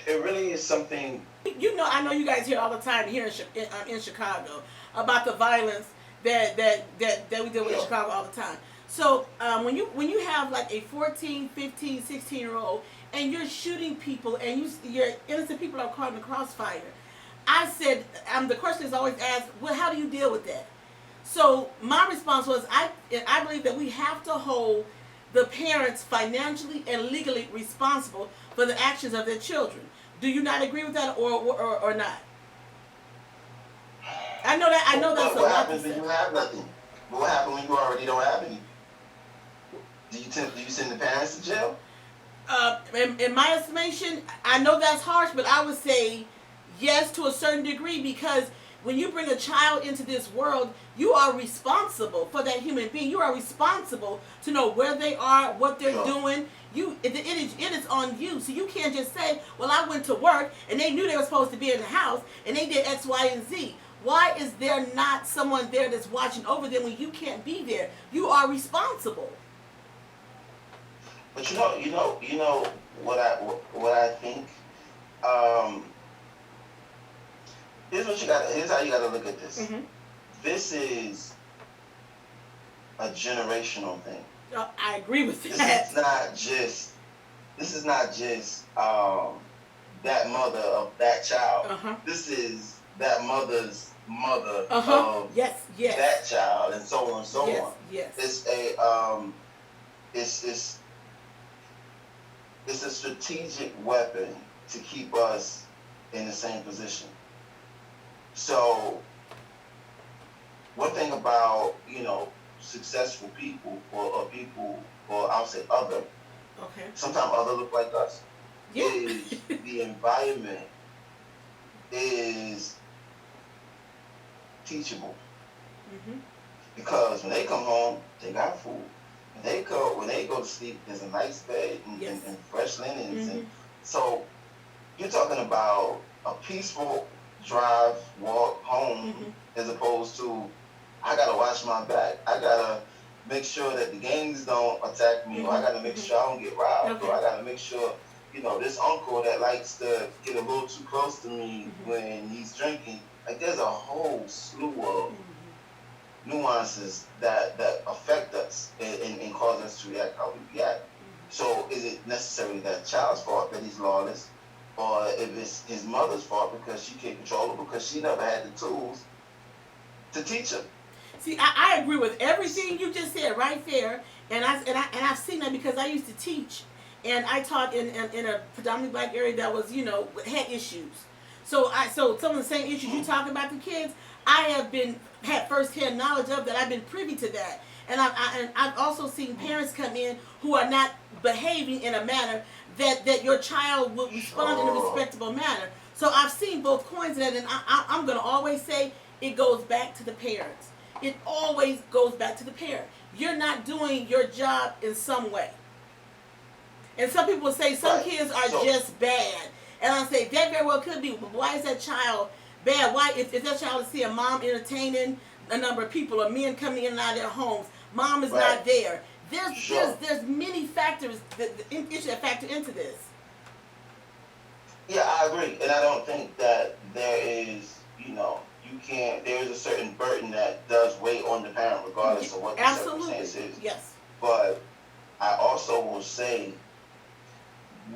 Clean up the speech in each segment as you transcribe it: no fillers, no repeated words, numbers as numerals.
it really is something. I know you guys hear all the time here in Chicago about the violence that we deal with in Sure. Chicago all the time. So when you have like a 14, 15, 16 year old and you're shooting people and your innocent people are caught in the crossfire, I said the question is always asked, well, how do you deal with that? So my response was, I believe that we have to hold the parents financially and legally responsible for the actions of their children. Do you not agree with that, or not? I know that's a What lot to happens when say. you have nothing? What happens when you already don't have anything? Do you send the parents to jail? In my estimation, I know that's harsh, but I would say yes to a certain degree, because when you bring a child into this world, you are responsible for that human being. You are responsible to know where they are, what they're Sure. doing. It is on you. So you can't just say, "Well, I went to work and they knew they were supposed to be in the house and they did X, Y, and Z." Why is there not someone there that's watching over them when you can't be there? You are responsible. But you know what I think. Um, Here's how you got to look at this. Mm-hmm. This is a generational thing. I agree with This that. is not just. This is not just that mother of that child. Uh huh. This is that mother's mother Uh huh. of Yes. Yes. that child, and so on and so Yes. on. Yes. It's it's it's it's a strategic weapon to keep us in the same position. So one thing about successful people or people, or I'll say other, Okay. sometimes other look like us, Yeah. is the environment is teachable, Mm-hmm. because when they come home they got food. When they go to sleep, there's a nice bed and, Yes. and, and fresh linens, Mm-hmm. and so you're talking about a peaceful drive, walk home, Mm-hmm. as opposed to, I gotta watch my back. I gotta make sure that the gangs don't attack me, or I Mm-hmm. gotta make Mm-hmm. sure I don't get robbed, or Okay. I gotta make sure, this uncle that likes to get a little too close to me Mm-hmm. when he's drinking. Like, there's a whole slew of Mm-hmm. nuances that affect us and cause us to react how we react. So is it necessarily that child's fault that he's lawless? Or if it's his mother's fault because she can't control him, because she never had the tools to teach him? See, I agree with everything you just said right there, and I've seen that because I used to teach, and I taught in a predominantly black area that was had issues. So some of the same issues you talk about the kids, I have been had firsthand knowledge of that. I've been privy to that, and I've also seen parents come in who are not behaving in a manner that your child would respond in a Sure. respectable manner. So I've seen both coins of that, and I'm going to always say it goes back to the parents. It always goes back to the parent. You're not doing your job in some way. And some people say some Right. kids are So, just bad. And I say that very well could be, but why is that child bad? Why if that child is seeing mom entertaining a number of people or men coming in and out of their homes, mom is right. not there. There's there's Sure. there's many factors that factor into this. Yeah, I agree. And I don't think that you can't, there is a certain burden that does weigh on the parent regardless of what the Absolutely. circumstance is. Yes. But I also will say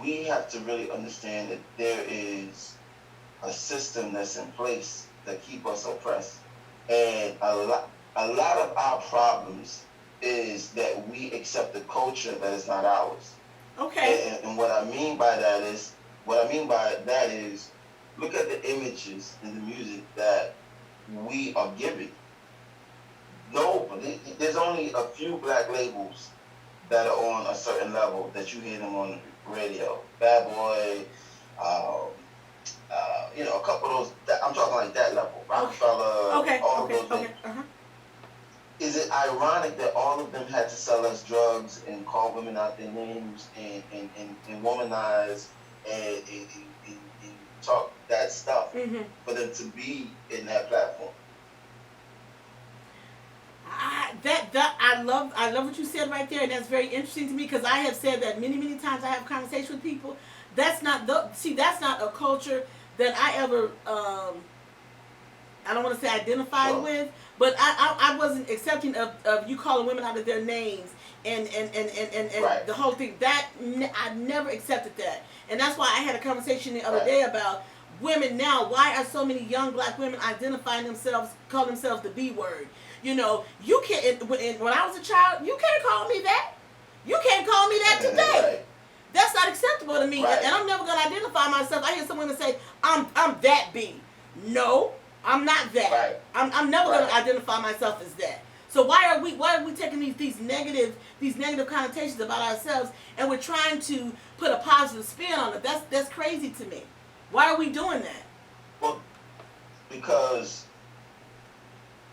we have to really understand that there is a system that's in place that keep us oppressed. And a lot of our problems is that we accept a culture that is not ours. Okay. And what I mean by that is, look at the images in the music that we are giving. No, there's only a few black labels that are on a certain level that you hear them on the radio. Bad Boy, um, a couple of those. I'm talking like that level. Okay. Rockefeller, Okay. all of Okay. those Okay. names. Uh huh. Is it ironic that all of them had to sell us drugs and call women out their names and womanize and talk that stuff Mm-hmm. for them to be in that platform? I love what you said right there, and that's very interesting to me because I have said that many times. I have conversations with people That's not the see. That's not a culture that I ever. I don't want to say identified Sure. with, but I wasn't accepting of you calling women out of their names and Right. the whole thing. I never accepted that, and that's why I had a conversation the other Right. day about women now. Why are so many young black women identifying themselves, call themselves the B word? You know, you can't. When I was a child, you can't call me that. You can't call me that today. Right. That's not acceptable to me, Right. and I'm never gonna identify myself. I hear some women say, I'm that B." No, I'm not that. Right. I'm never Right. gonna identify myself as that. So why are we taking these negative connotations about ourselves, and we're trying to put a positive spin on it? That's crazy to me. Why are we doing that? Well, because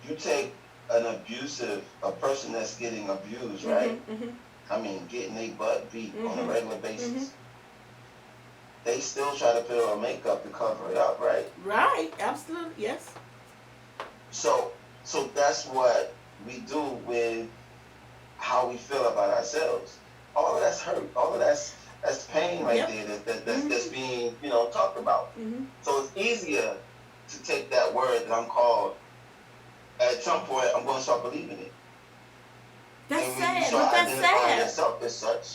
you take a person that's getting abused, right? Mm-hmm. I mean, getting their butt beat on a Mhm. regular basis. Mm-hmm. They still try to put on makeup to cover it up, right? Right. Absolutely. Yes. So, so that's what we do with how we feel about ourselves. All of that's hurt. All of that's pain right Yep. there. That's Mm-hmm. being talked about. Mm-hmm. So it's easier to take that word that I'm called. At some point, I'm going to start believing it. That's And when you sad. start But that's identifying sad. yourself as such,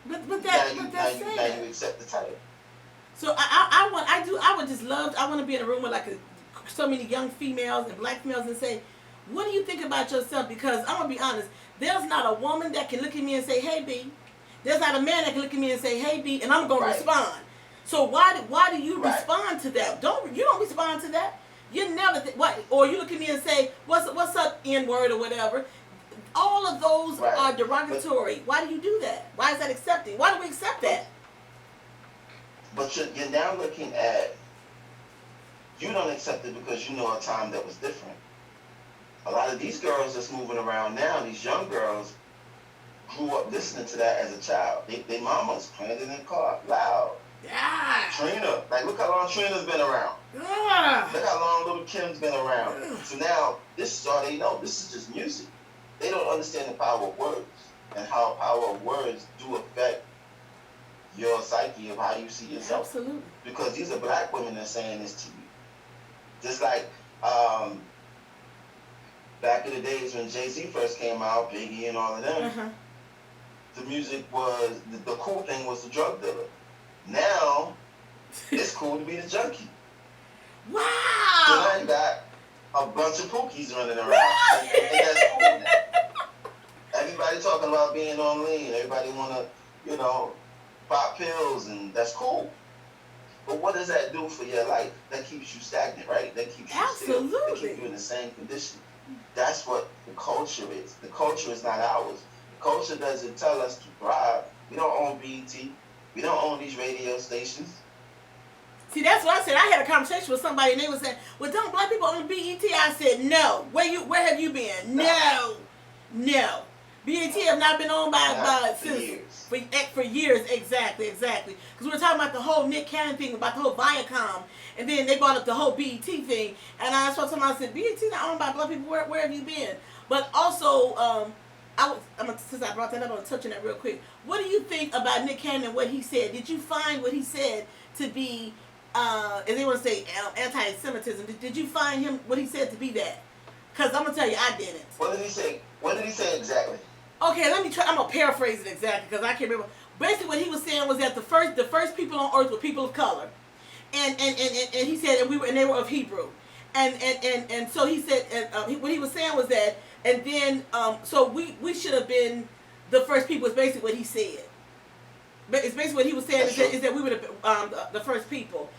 But now that's you sad. accept the title. So I would just love, I want to be in a room with so many young females and black females and say, what do you think about yourself? Because I'm gonna be honest, there's not a woman that can look at me and say, hey B. There's not a man that can look at me and say, hey B, and I'm gonna Right. respond. So why do you Right. respond to that? You don't respond to that. You never or you look at me and say, what's up, N word or whatever. All of those Right. are derogatory. Why do you do that? Why is that accepting? Why do we accept that? But you're now looking at, you don't accept it because you know a time that was different. A lot of these girls that's moving around now, these young girls, grew up listening to that as a child. They mamas playing it in the car loud. Yeah. Trina, like look how long Trina's been around. Yeah. Look how long little Kim's been around. So now this is all they know. This is just music. They don't understand the power of words and how the power of words do affect your psyche of how you see yourself. Absolutely. Because these are black women that are saying this to you. Just like back in the days when Jay-Z first came out, Biggie and all of them, Uh-huh. the music was, the cool thing was the drug dealer. Now, it's cool to be the junkie. So now Wow. you got a bunch of pookies running around. And that's cool now. Everybody talking about being on lean. Everybody want to, pop pills, and that's cool. But what does that do for your life? That keeps you stagnant, right? That keeps you still. That Absolutely. keeps you in the same condition. That's what the culture is. The culture is not ours. The culture doesn't tell us to thrive. We don't own BET. We don't own these radio stations. See, that's what I said. I had a conversation with somebody, and they were saying, "Well, don't black people own BET?" I said, "No. Where have you been? No. BET have not been owned by For since years. for years. Exactly. Because we were talking about the whole Nick Cannon thing, about the whole Viacom, and then they brought up the whole BET thing, and I saw somebody said, "BET not owned by black people. Where have you been?" But also, since I brought that up, I'm gonna touch on that real quick. What do you think about Nick Cannon and what he said? Did you find what he said to be, as they want to say, anti-Semitism? Did you find him what he said to be that? Because I'm gonna tell you, I didn't. What did he say? What did he say exactly? Okay, let me try. I'm gonna paraphrase it exactly because I can't remember. Basically, what he was saying was that the first people on earth were people of color, and he said, and they were of Hebrew, and so he said, what he was saying was that, and then so we should have been the first people. Is basically what he said. But it's basically what he was saying is that we were the first people,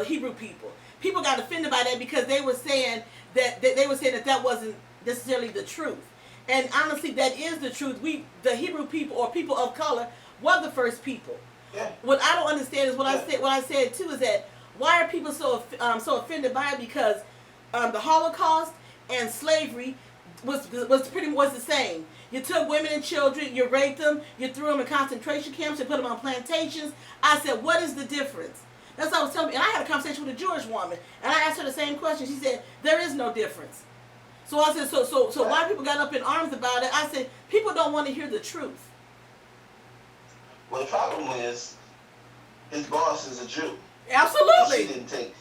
Hebrew people. People got offended by that because they were saying that wasn't necessarily the truth. And honestly, that is the truth. The Hebrew people or people of color, were the first people. Yeah. What I don't understand is what I said too is that why are people so offended by it? Because the Holocaust and slavery was pretty much the same. You took women and children, you raped them, you threw them in concentration camps, you put them on plantations. I said, what is the difference? That's what I was telling me. And I had a conversation with a Jewish woman, and I asked her the same question. She said, there is no difference. So I said, so why people got up in arms about it? I said, people don't want to hear the truth. Well, the problem is his boss is a Jew. And she Absolutely. didn't take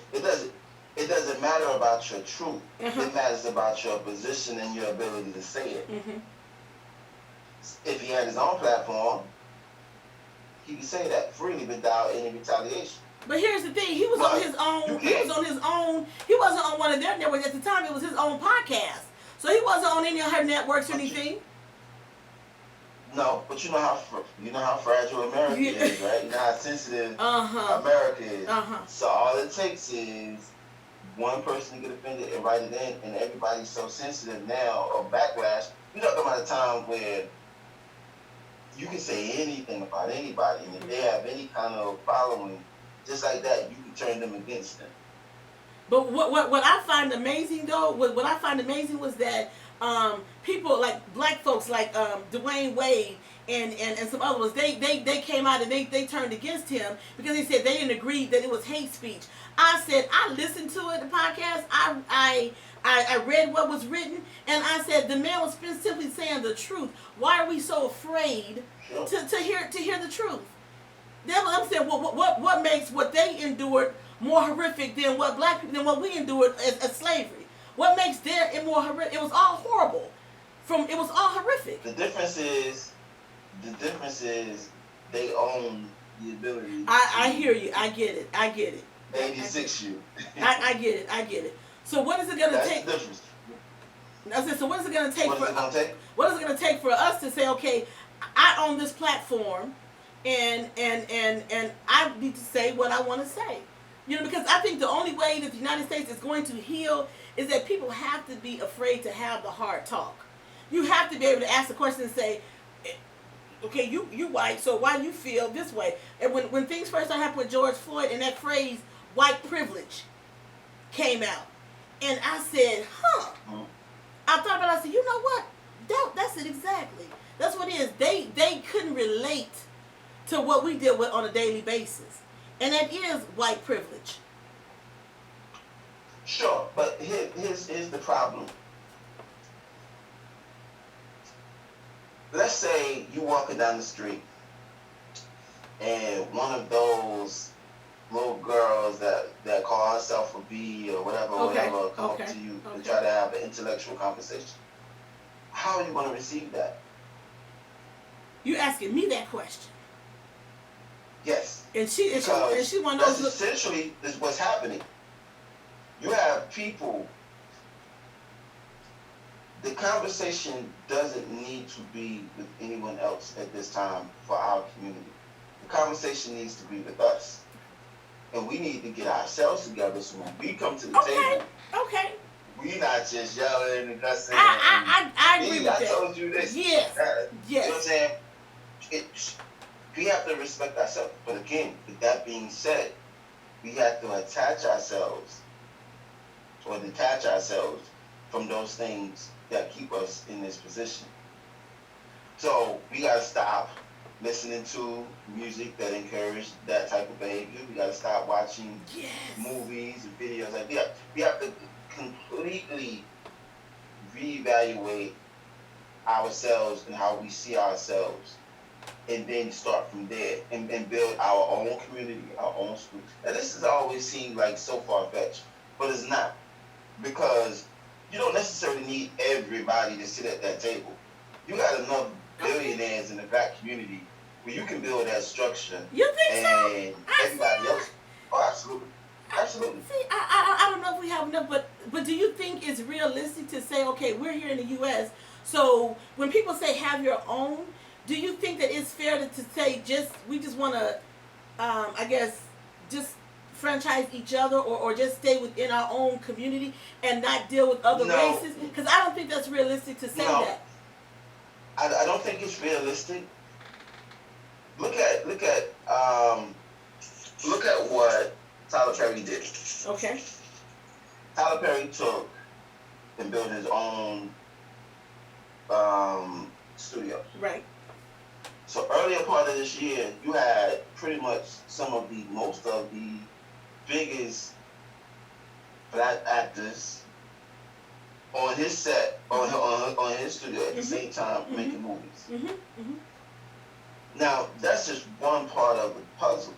it doesn't matter about your truth. Uh-huh. It matters about your position and your ability to say it. Mm-hmm. If he had his own platform, he could say that freely without any retaliation. But here's the thing: he was on But his you own. He was can't. on his own. He wasn't on one of their networks at the time. It was his own podcast, so he wasn't on any of her networks or But anything. no, but you know how fragile America Yeah. is, right? You know how sensitive Uh huh. America is. Uh huh. So all it takes is one person to get offended and write it in, and everybody's so sensitive now of backlash. You're talking about a time where you can say anything about anybody, and if they have any kind of following, just like that, you can turn them against them. But what I find amazing though, what I find amazing was that people like black folks like Dwayne Wade and some other ones, they came out and they turned against him because they said they didn't agree that it was hate speech. I said I listened to it, the podcast. I read what was written, and I said the man was simply saying the truth. Why are we so afraid Sure. to hear the truth? That's what I'm saying. What makes what they endured more horrific than what we endured as slavery? What makes it more horrific? It was all horrible. It was all horrific. The difference is they own the ability. I hear you. I get it. I get it. 86 you. I get it. I get it. So what is it gonna That's take? the difference. I said, so what is it gonna take What is it gonna take? What is it gonna take for us to say, okay, I own this platform, and I need to say what I want to say. You know, because I think the only way that the United States is going to heal is that people have to be afraid to have the hard talk. You have to be able to ask the question and say, okay, you white, so why do you feel this way? And when things first started happening with George Floyd and that phrase white privilege came out, and I said, huh. I thought about it, I said, you know what? That's it exactly. That's what it is. They couldn't relate to what we deal with on a daily basis. And that is white privilege. Sure, but here's the problem. Let's say you walking down the street and one of those little girls that call herself a B or whatever, come up to you and try to have an intellectual conversation. How are you going to receive that? You asking me that question? Yes. And she one of That's those. essentially is what's happening. You have people. The conversation doesn't need to be with anyone else at this time for our community. The conversation needs to be with us. And we need to get ourselves together so when we come to the table, Okay. we not just yelling and cussing. I agree with that. I told you this. Yes. You know what I'm saying? We have to respect ourselves. But again, with that being said, we have to attach ourselves or detach ourselves from those things that keep us in this position. So we gotta stop listening to music that encourage that type of behavior. We gotta stop watching movies and videos. Like we have to completely reevaluate ourselves and how we see ourselves, and then start from there and build our own community, our own school. Now this has always seemed like so far-fetched, but it's not, because you don't necessarily need everybody to sit at that table. You got enough billionaires in the black community where you can build that structure. You think so? And everybody else. Oh, absolutely. Absolutely. See, I don't know if we have enough, but do you think it's realistic to say, okay, we're here in the U.S., so when people say have your own, do you think that it's fair to say we just want to, I guess, just franchise each other or just stay within our own community and not deal with other races? Because I don't think that's realistic to say that. I don't think it's realistic. Look at what Tyler Perry did. Okay. Tyler Perry took and built his own studio. Right. So earlier part of this year, you had pretty much most of the biggest black actors on his set, on his studio at the same time making movies. Now, that's just one part of the puzzle.